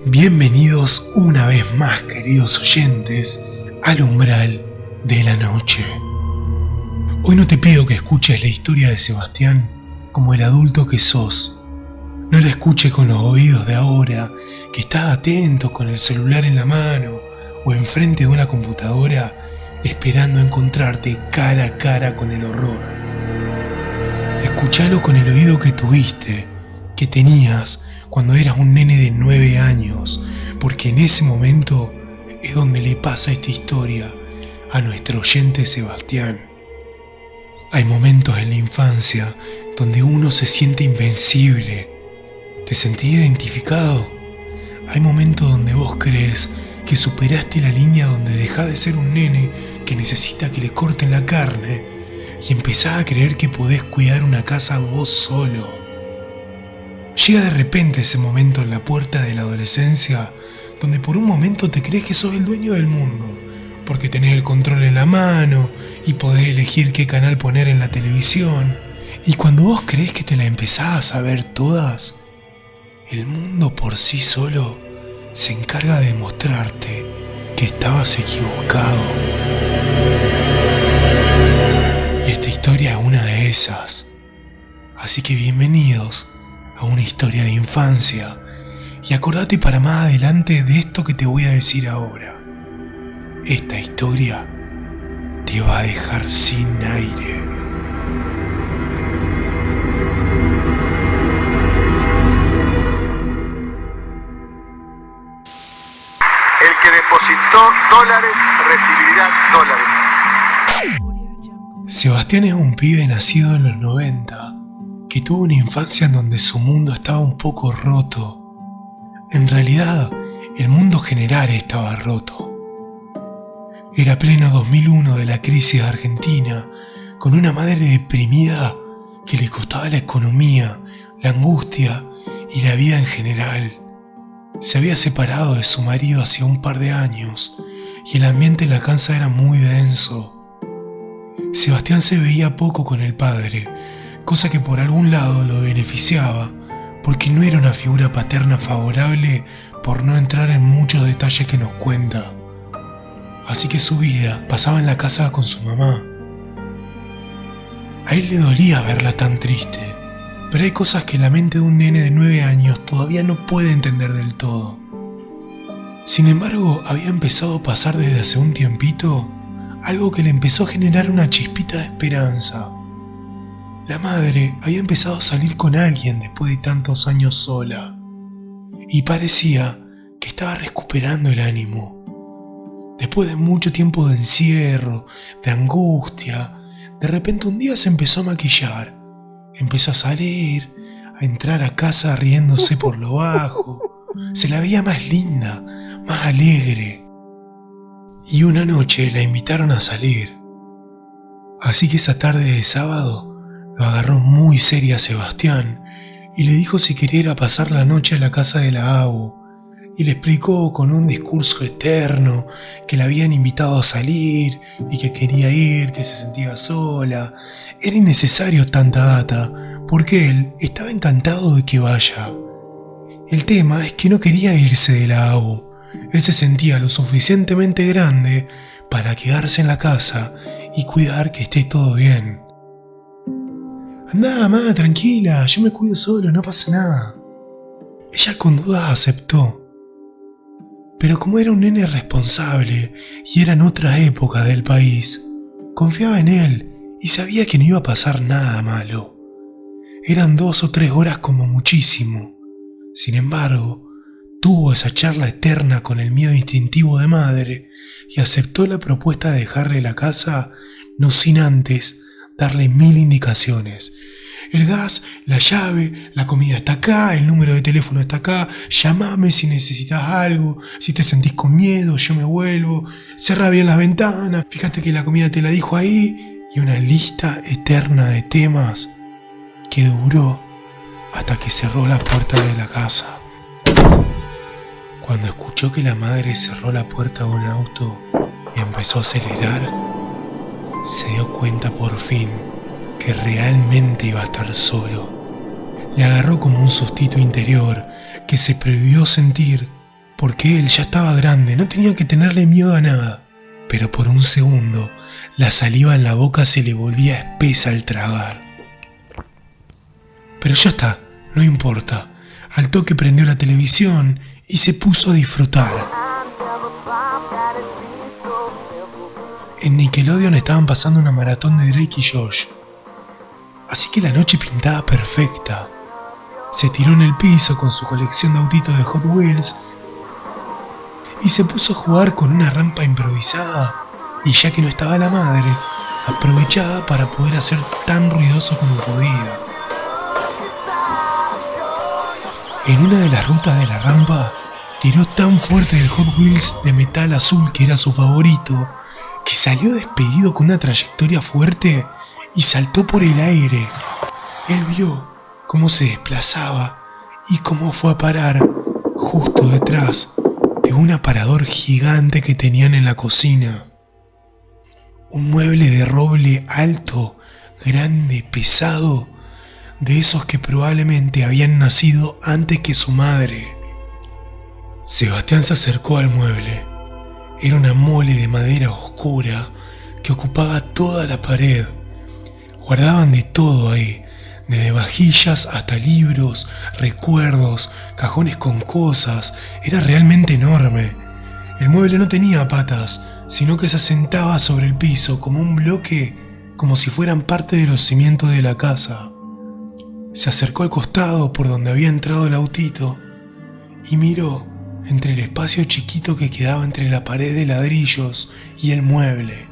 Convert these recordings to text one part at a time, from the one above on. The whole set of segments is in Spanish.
Bienvenidos una vez más, queridos oyentes, al umbral de la noche. Hoy no te pido que escuches la historia de Sebastián como el adulto que sos. No la escuches con los oídos de ahora, que estás atento con el celular en la mano o enfrente de una computadora esperando encontrarte cara a cara con el horror. Escuchalo con el oído que tuviste, que tenías cuando eras un nene de 9 años, porque en ese momento es donde le pasa esta historia a nuestro oyente Sebastián. Hay momentos en la infancia donde uno se siente invencible. ¿Te sentís identificado? Hay momentos donde vos crees que superaste la línea donde dejás de ser un nene que necesita que le corten la carne y empezás a creer que podés cuidar una casa vos solo. Llega de repente ese momento en la puerta de la adolescencia donde por un momento te crees que sos el dueño del mundo, porque tenés el control en la mano y podés elegir qué canal poner en la televisión. Y cuando vos crees que te la empezás a saber todas, el mundo por sí solo se encarga de mostrarte que estabas equivocado. Y esta historia es una de esas. Así que bienvenidos a una historia de infancia. Y acordate para más adelante de esto que te voy a decir ahora. Esta historia te va a dejar sin aire. El que depositó dólares recibirá dólares. Sebastián es un pibe nacido en los 90 que tuvo una infancia en donde su mundo estaba un poco roto. En realidad, el mundo general estaba roto. Era pleno 2001 de la crisis argentina, con una madre deprimida que le costaba la economía, la angustia y la vida en general. Se había separado de su marido hacía un par de años y el ambiente en la casa era muy denso. Sebastián se veía poco con el padre, cosa que por algún lado lo beneficiaba, porque no era una figura paterna favorable por no entrar en muchos detalles que nos cuenta. Así que su vida pasaba en la casa con su mamá. A él le dolía verla tan triste, pero hay cosas que la mente de un nene de 9 años todavía no puede entender del todo. Sin embargo, había empezado a pasar desde hace un tiempito algo que le empezó a generar una chispita de esperanza. La madre había empezado a salir con alguien después de tantos años sola, y parecía que estaba recuperando el ánimo. Después de mucho tiempo de encierro, de angustia, de repente un día se empezó a maquillar, empezó a salir, a entrar a casa riéndose por lo bajo. Se la veía más linda, más alegre. Y una noche la invitaron a salir. Así que esa tarde de sábado lo agarró muy seria Sebastián y le dijo si quería ir a pasar la noche a la casa de la Abu, y le explicó con un discurso eterno que la habían invitado a salir y que quería ir, que se sentía sola. Era innecesario tanta data porque él estaba encantado de que vaya. El tema es que no quería irse de la Abu. Él se sentía lo suficientemente grande para quedarse en la casa y cuidar que esté todo bien. Andá, mamá, tranquila, yo me cuido solo, no pasa nada. Ella con dudas aceptó. Pero como era un nene responsable y era en otra época del país, confiaba en él y sabía que no iba a pasar nada malo. Eran 2 o 3 horas como muchísimo. Sin embargo, tuvo esa charla eterna con el miedo instintivo de madre y aceptó la propuesta de dejarle la casa, no sin antes darle 1000 indicaciones. El gas, la llave, la comida está acá, el número de teléfono está acá, llámame si necesitas algo, si te sentís con miedo, yo me vuelvo, cerrá bien las ventanas, fíjate que la comida te la dijo ahí, y una lista eterna de temas que duró hasta que cerró la puerta de la casa. Cuando escuchó que la madre cerró la puerta de un auto y empezó a acelerar, se dio cuenta por fin que realmente iba a estar solo. Le agarró como un sustito interior que se prohibió sentir porque él ya estaba grande, no tenía que tenerle miedo a nada. Pero por un segundo, la saliva en la boca se le volvía espesa al tragar. Pero ya está, no importa. Al toque prendió la televisión y se puso a disfrutar. En Nickelodeon estaban pasando una maratón de Drake y Josh. Así que la noche pintaba perfecta. Se tiró en el piso con su colección de autitos de Hot Wheels y se puso a jugar con una rampa improvisada, y ya que no estaba la madre, aprovechaba para poder hacer tan ruidoso como podía. En una de las rutas de la rampa, tiró tan fuerte el Hot Wheels de metal azul que era su favorito, que salió despedido con una trayectoria fuerte y saltó por el aire. Él vio cómo se desplazaba y cómo fue a parar justo detrás de un aparador gigante que tenían en la cocina. Un mueble de roble alto, grande, pesado, de esos que probablemente habían nacido antes que su madre. Sebastián se acercó al mueble. Era una mole de madera oscura que ocupaba toda la pared. Guardaban de todo ahí, desde vajillas hasta libros, recuerdos, cajones con cosas. Era realmente enorme. El mueble no tenía patas, sino que se asentaba sobre el piso como un bloque, como si fueran parte de los cimientos de la casa. Se acercó al costado por donde había entrado el autito y miró entre el espacio chiquito que quedaba entre la pared de ladrillos y el mueble.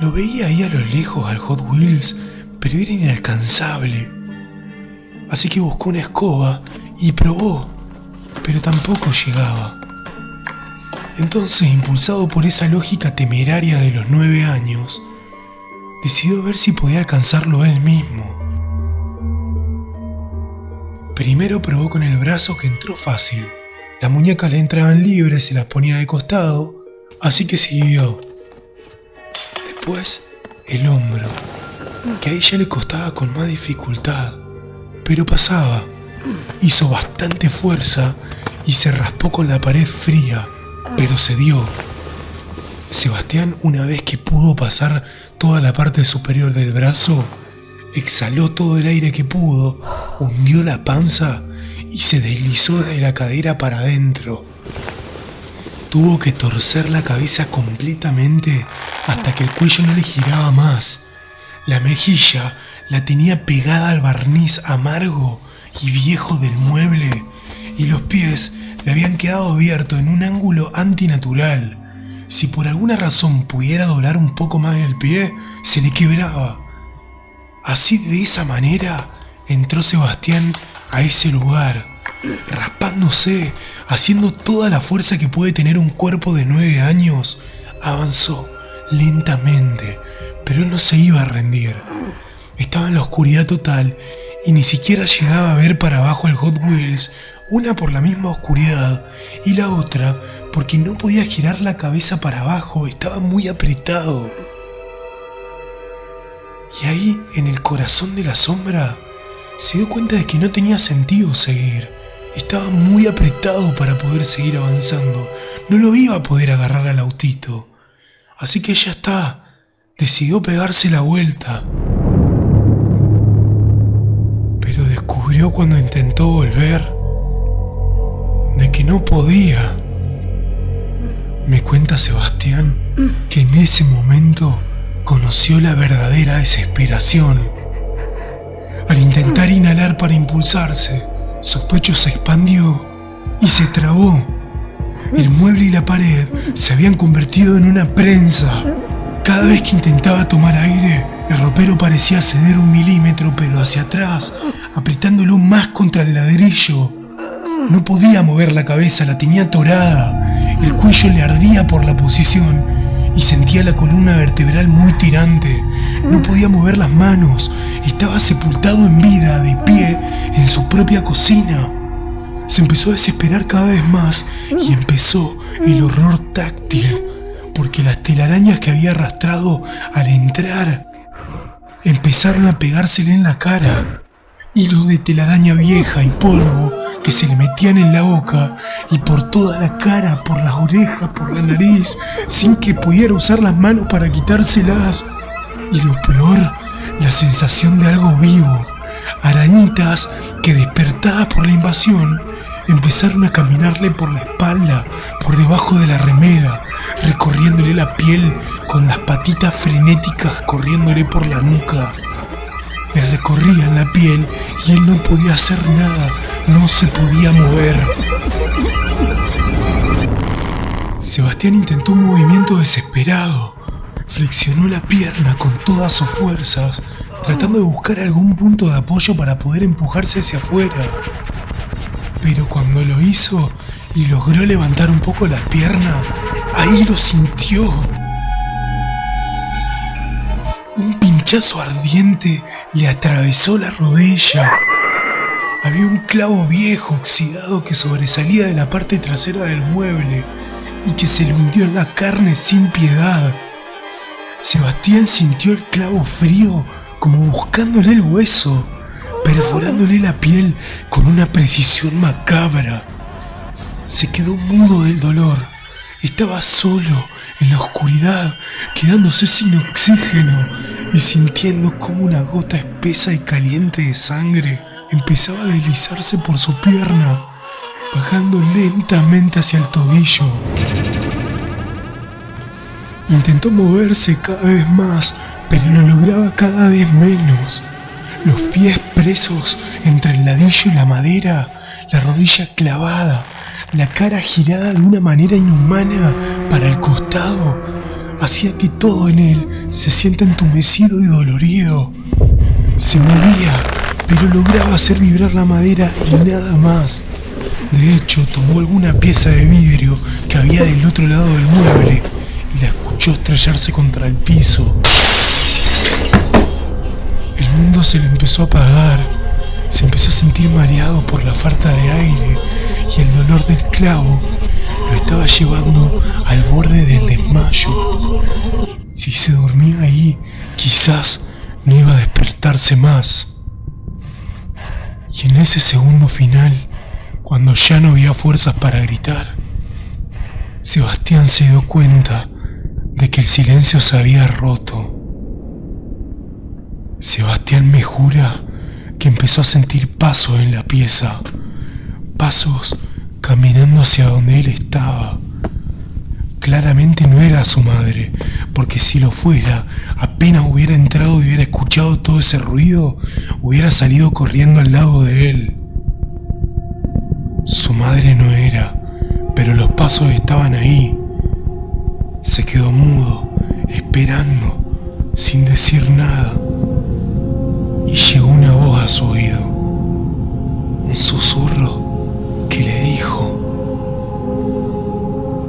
Lo veía ahí a lo lejos al Hot Wheels, pero era inalcanzable. Así que buscó una escoba y probó, pero tampoco llegaba. Entonces, impulsado por esa lógica temeraria de los 9 años, decidió ver si podía alcanzarlo él mismo. Primero probó con el brazo, que entró fácil. Las muñecas le entraban libres, se las ponía de costado, así que siguió. Después, el hombro, que ahí ya le costaba con más dificultad, pero pasaba. Hizo bastante fuerza y se raspó con la pared fría, pero cedió. Sebastián, una vez que pudo pasar toda la parte superior del brazo, exhaló todo el aire que pudo, hundió la panza y se deslizó de la cadera para adentro. Tuvo que torcer la cabeza completamente hasta que el cuello no le giraba más. La mejilla la tenía pegada al barniz amargo y viejo del mueble, y los pies le habían quedado abiertos en un ángulo antinatural. Si por alguna razón pudiera doblar un poco más el pie, se le quebraba. Así, de esa manera, entró Sebastián a ese lugar, raspándose, haciendo toda la fuerza que puede tener un cuerpo de 9 años. Avanzó lentamente, pero no se iba a rendir. Estaba en la oscuridad total y ni siquiera llegaba a ver para abajo el Hot Wheels, una por la misma oscuridad y la otra porque no podía girar la cabeza para abajo, estaba muy apretado. Y ahí, en el corazón de la sombra, se dio cuenta de que no tenía sentido seguir. Estaba muy apretado para poder seguir avanzando. No lo iba a poder agarrar al autito. Así que ya está. Decidió pegarse la vuelta. Pero descubrió cuando intentó volver de que no podía. Me cuenta Sebastián que en ese momento conoció la verdadera desesperación. Al intentar inhalar para impulsarse, su pecho se expandió y se trabó. El mueble y la pared se habían convertido en una prensa. Cada vez que intentaba tomar aire, el ropero parecía ceder 1 milímetro, pero hacia atrás, apretándolo más contra el ladrillo. No podía mover la cabeza, la tenía atorada. El cuello le ardía por la posición y sentía la columna vertebral muy tirante. No podía mover las manos. Estaba sepultado en vida, de pie, en su propia cocina. Se empezó a desesperar cada vez más y empezó el horror táctil, porque las telarañas que había arrastrado al entrar empezaron a pegársele en la cara. Hilos de telaraña vieja y polvo que se le metían en la boca y por toda la cara, por las orejas, por la nariz, sin que pudiera usar las manos para quitárselas. Y lo peor, la sensación de algo vivo. Arañitas que, despertadas por la invasión, empezaron a caminarle por la espalda, por debajo de la remera, recorriéndole la piel con las patitas frenéticas corriéndole por la nuca. Le recorrían la piel y él no podía hacer nada, no se podía mover. Sebastián intentó un movimiento desesperado. Flexionó la pierna con todas sus fuerzas, tratando de buscar algún punto de apoyo para poder empujarse hacia afuera. Pero cuando lo hizo y logró levantar un poco la pierna, ahí lo sintió. Un pinchazo ardiente le atravesó la rodilla. Había un clavo viejo, oxidado, que sobresalía de la parte trasera del mueble y que se le hundió en la carne sin piedad. Sebastián sintió el clavo frío, como buscándole el hueso, perforándole la piel con una precisión macabra. Se quedó mudo del dolor. Estaba solo, en la oscuridad, quedándose sin oxígeno y sintiendo como una gota espesa y caliente de sangre empezaba a deslizarse por su pierna, bajando lentamente hacia el tobillo. Intentó moverse cada vez más, pero lo lograba cada vez menos. Los pies presos entre el ladrillo y la madera, la rodilla clavada, la cara girada de una manera inhumana para el costado, hacía que todo en él se sienta entumecido y dolorido. Se movía, pero lograba hacer vibrar la madera y nada más. De hecho, tomó alguna pieza de vidrio que había del otro lado del mueble y la escuchó estrellarse contra el piso. El mundo se le empezó a apagar. Se empezó a sentir mareado por la falta de aire y el dolor del clavo lo estaba llevando al borde del desmayo. Si se dormía ahí, quizás no iba a despertarse más. Y en ese segundo final, cuando ya no había fuerzas para gritar, Sebastián se dio cuenta de que el silencio se había roto. Sebastián me jura que empezó a sentir pasos en la pieza, pasos caminando hacia donde él estaba. Claramente no era su madre, porque si lo fuera, apenas hubiera entrado y hubiera escuchado todo ese ruido, hubiera salido corriendo al lado de él. Su madre no era, pero los pasos estaban ahí. Se quedó mudo, esperando, sin decir nada. Y llegó una voz a su oído, un susurro que le dijo: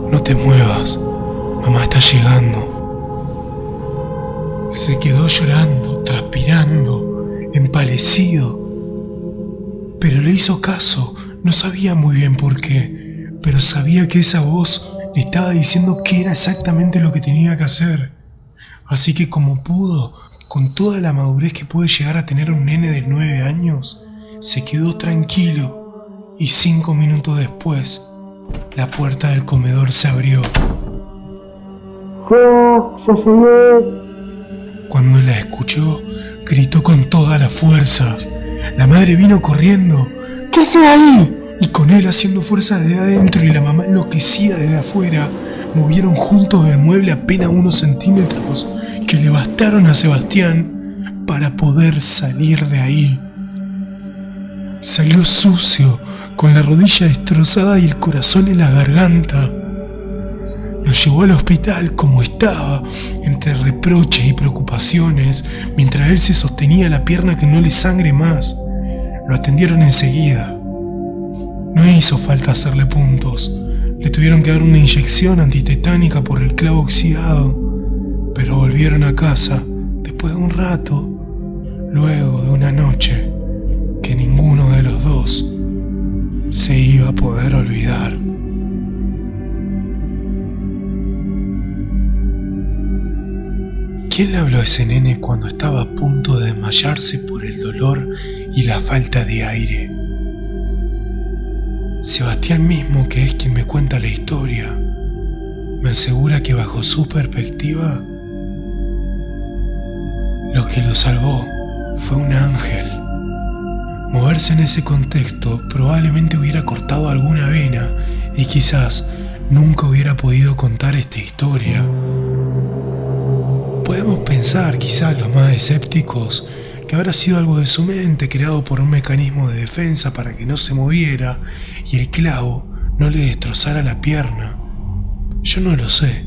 "No te muevas, mamá está llegando". Se quedó llorando, transpirando, empalidecido, pero le hizo caso. No sabía muy bien por qué, pero sabía que esa voz le estaba diciendo qué era exactamente lo que tenía que hacer. Así que, como pudo, con toda la madurez que puede llegar a tener un nene de 9 años, se quedó tranquilo y 5 minutos después, la puerta del comedor se abrió. Ya llegué. Cuando la escuchó, gritó con todas las fuerzas. La madre vino corriendo. ¿Qué haces ahí? Y con él haciendo fuerza desde adentro y la mamá enloquecida desde afuera, movieron juntos el mueble apenas unos centímetros que le bastaron a Sebastián para poder salir de ahí. Salió sucio, con la rodilla destrozada y el corazón en la garganta. Lo llevó al hospital como estaba, entre reproches y preocupaciones, mientras él se sostenía la pierna que no le sangre más. Lo atendieron enseguida. No hizo falta hacerle puntos. Le tuvieron que dar una inyección antitetánica por el clavo oxidado, pero volvieron a casa después de un rato, luego de una noche que ninguno de los dos se iba a poder olvidar. ¿Quién le habló a ese nene cuando estaba a punto de desmayarse por el dolor y la falta de aire? Sebastián mismo, que es quien me cuenta la historia, me asegura que bajo su perspectiva, lo que lo salvó fue un ángel. Moverse en ese contexto probablemente hubiera cortado alguna vena y quizás nunca hubiera podido contar esta historia. Podemos pensar, quizás los más escépticos, que habrá sido algo de su mente creado por un mecanismo de defensa para que no se moviera y el clavo no le destrozara la pierna. Yo no lo sé,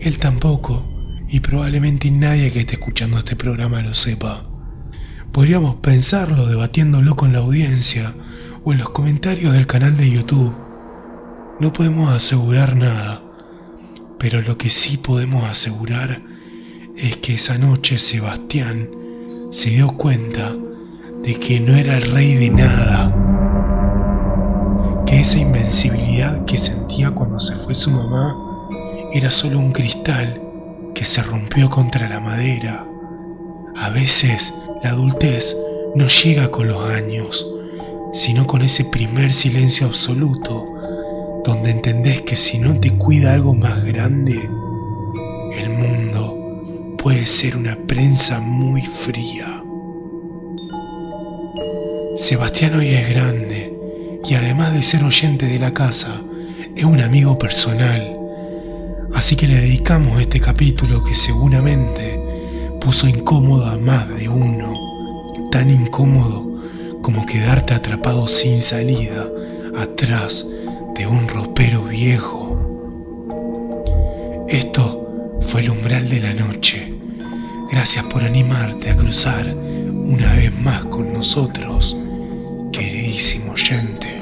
él tampoco, y probablemente nadie que esté escuchando este programa lo sepa. Podríamos pensarlo debatiéndolo con la audiencia o en los comentarios del canal de YouTube. No podemos asegurar nada, pero lo que sí podemos asegurar es que esa noche Sebastián se dio cuenta de que no era el rey de nada, que esa invencibilidad que sentía cuando se fue su mamá era solo un cristal que se rompió contra la madera. A veces la adultez no llega con los años, sino con ese primer silencio absoluto, donde entendés que si no te cuida algo más grande, el mundo puede ser una prensa muy fría. Sebastián hoy es grande y además de ser oyente de la casa, es un amigo personal. Así que le dedicamos este capítulo que seguramente puso incómodo a más de uno, tan incómodo como quedarte atrapado sin salida atrás de un ropero viejo. Esto fue el umbral de la noche. Gracias por animarte a cruzar una vez más con nosotros, queridísimo oyente.